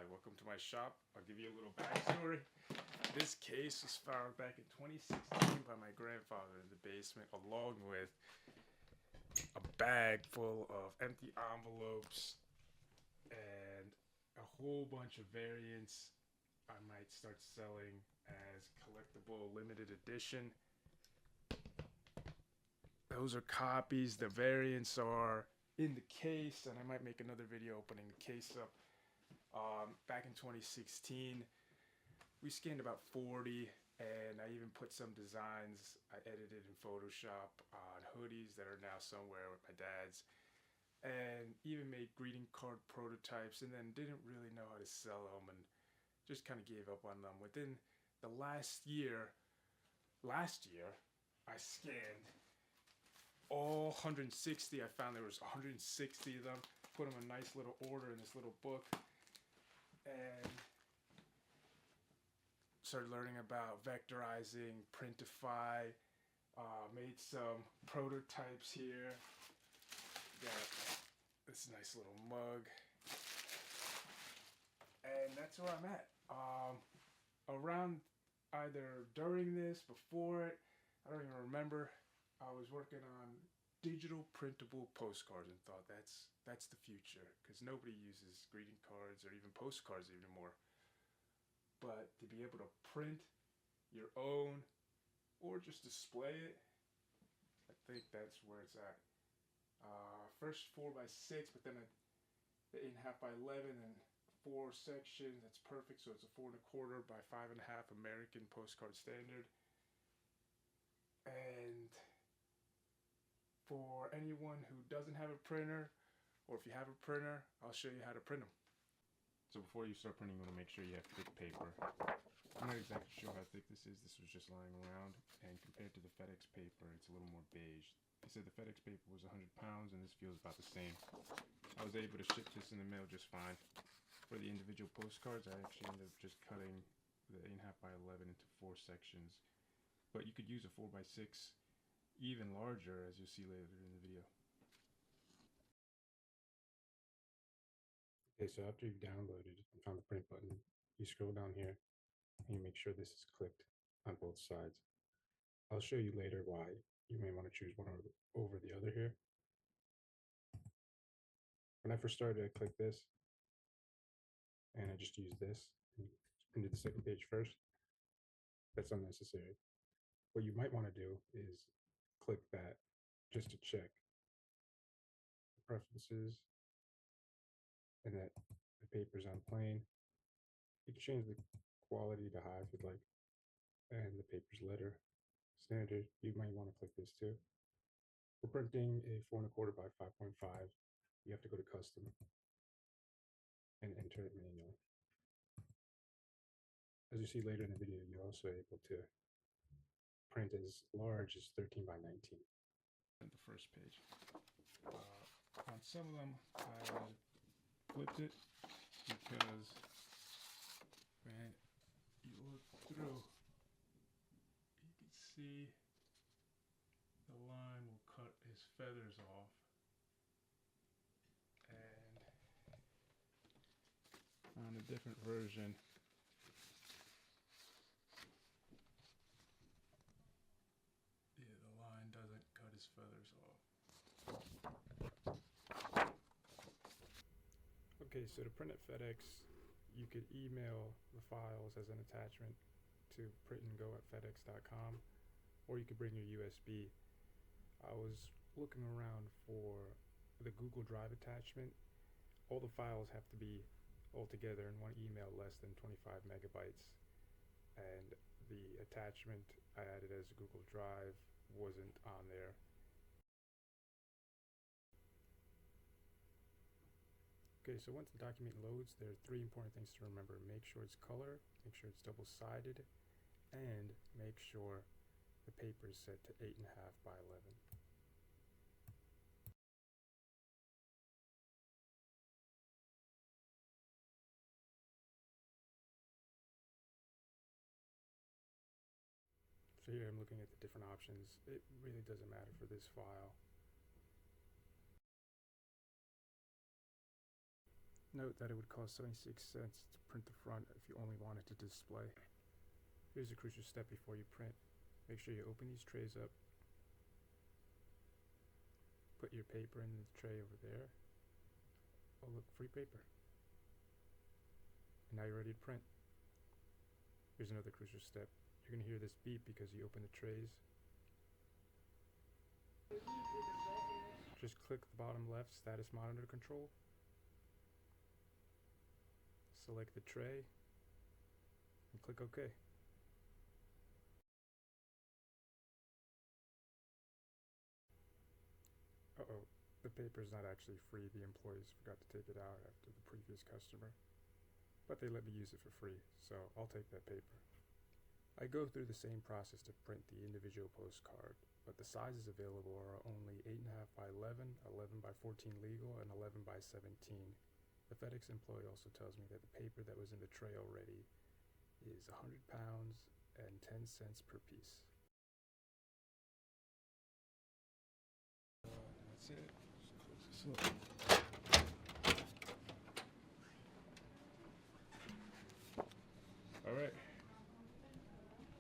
Hi, welcome to my shop. I'll give you a little backstory. This case was found back in 2016 by my grandfather in the basement, along with a bag full of empty envelopes and a whole bunch of variants I might start selling as collectible limited edition. Those are copies. The variants are in the case, and I might make another video opening the case up. Back in 2016, we scanned about 40, and I even put some designs I edited in Photoshop on hoodies that are now somewhere with my dad's, and even made greeting card prototypes, and then didn't really know how to sell them and just kind of gave up on them. Within the last year, I scanned all 160. I found there was 160 of them. Put them in a nice little order in this little book, and started learning about vectorizing, printify. Made some prototypes here. Got this nice little mug, and that's where I'm at. Around either during this, before it, I don't even remember. I was working on digital printable postcards and thought that's the future, because nobody uses greeting cards or even postcards anymore. But to be able to print your own or just display it, I think that's where it's at. First 4x6, but then the 8.5 by 11 and 4 sections. That's perfect. So it's a 4.25 by 5.5 American postcard standard. And for anyone who doesn't have a printer, or if you have a printer, I'll show you how to print them. So before you start printing, you want to make sure you have thick paper. I'm not exactly sure how thick this is. This was just lying around, and compared to the FedEx paper, it's a little more beige. They said the FedEx paper was 100 pounds, and this feels about the same. I was able to ship this in the mail just fine. For the individual postcards, I actually ended up just cutting the 8.5 by 11 into 4 sections. But you could use a 4x6 even larger, as you'll see later in the video. Okay, so after you've downloaded and found the print button, you scroll down here and you make sure this is clicked on both sides. I'll show you later why you may want to choose one over the other here. When I first started, I clicked this and I just used this and printed the second page first. That's unnecessary. What you might want to do is click that just to check the preferences and that the paper's on plain. You can change the quality to high if you'd like, and the paper's letter standard. You might want to click this too. For printing a 4.25 by 5.5, you have to go to custom and enter it manually. As you see later in the video, you're also able to print as large as 13 by 19. And the first page. On some of them, I flipped it because when you look through, you can see the line will cut his feathers off. And on a different version, yeah, the line doesn't cut his feathers off. Okay, so to print at FedEx, you could email the files as an attachment to printandgo@fedex.com, or you could bring your USB. I was looking around for the Google Drive attachment. All the files have to be all together in one email less than 25 megabytes, and the attachment I added as a Google Drive wasn't on there. Okay, so once the document loads, there are 3 important things to remember. Make sure it's color, make sure it's double-sided, and make sure the paper is set to 8.5 by 11. So here I'm looking at the different options. It really doesn't matter for this file. Note that it would cost 76 cents to print the front if you only wanted to display. Here's a crucial step before you print. Make sure you open these trays up. Put your paper in the tray over there. Oh look, free paper. And now you're ready to print. Here's another crucial step. You're going to hear this beep because you open the trays. Just click the bottom left status monitor control. Select the tray and click OK. Uh-oh, the paper is not actually free. The employees forgot to take it out after the previous customer, but they let me use it for free, so I'll take that paper. I go through the same process to print the individual postcard, but the sizes available are only 8.5 by 11, 11 by 14 legal, and 11 by 17. The FedEx employee also tells me that the paper that was in the tray already is 100 pounds and 10 cents per piece. That's it. Just close this up. All right.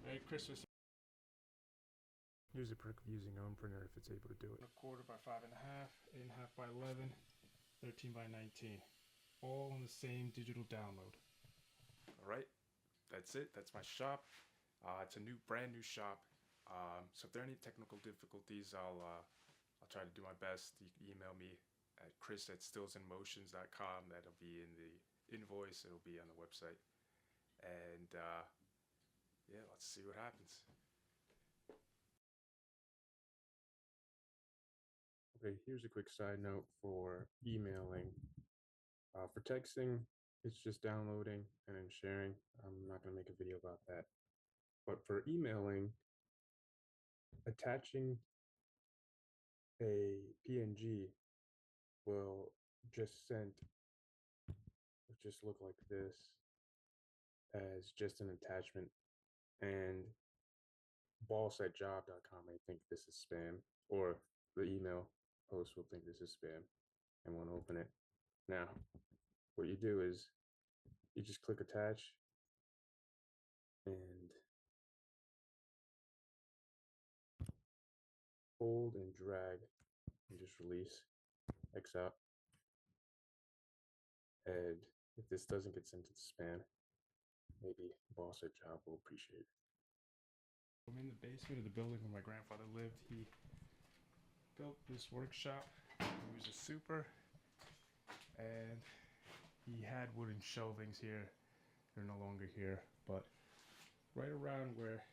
Merry Christmas. Here's a perk of using your own printer if it's able to do it. 1/4 by 5.5, 8.5 by 11, 13 by 19. All in the same digital download. All right, that's it. That's my shop. It's a brand new shop. So if there are any technical difficulties, I'll try to do my best. You can email me at chris@stillsinmotions.com. That'll be in the invoice. It'll be on the website. And yeah, let's see what happens. Okay, here's a quick side note for emailing. For texting, it's just downloading and then sharing. I'm not going to make a video about that. But for emailing, attaching a PNG will just look like this as just an attachment, and boss@job.com may think this is spam, or the email host will think this is spam and won't open it. Now, what you do is you just click attach and hold and drag and just release X out. And if this doesn't get sent to the spam, maybe boss@job will appreciate it. I'm in the basement of the building where my grandfather lived. He built this workshop. He was a super, and he had wooden shelvings here. They're no longer here, but right around where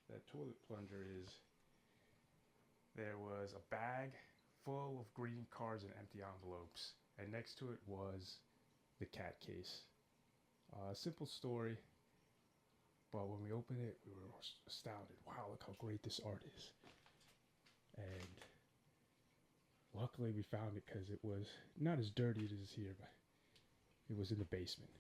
that toilet plunger is, there was a bag full of greeting cards and empty envelopes, and next to it was the cat case. Simple story, but when we opened it, we were astounded. Wow, look how great this art is. And luckily we found it because it was not as dirty as it is here, but it was in the basement.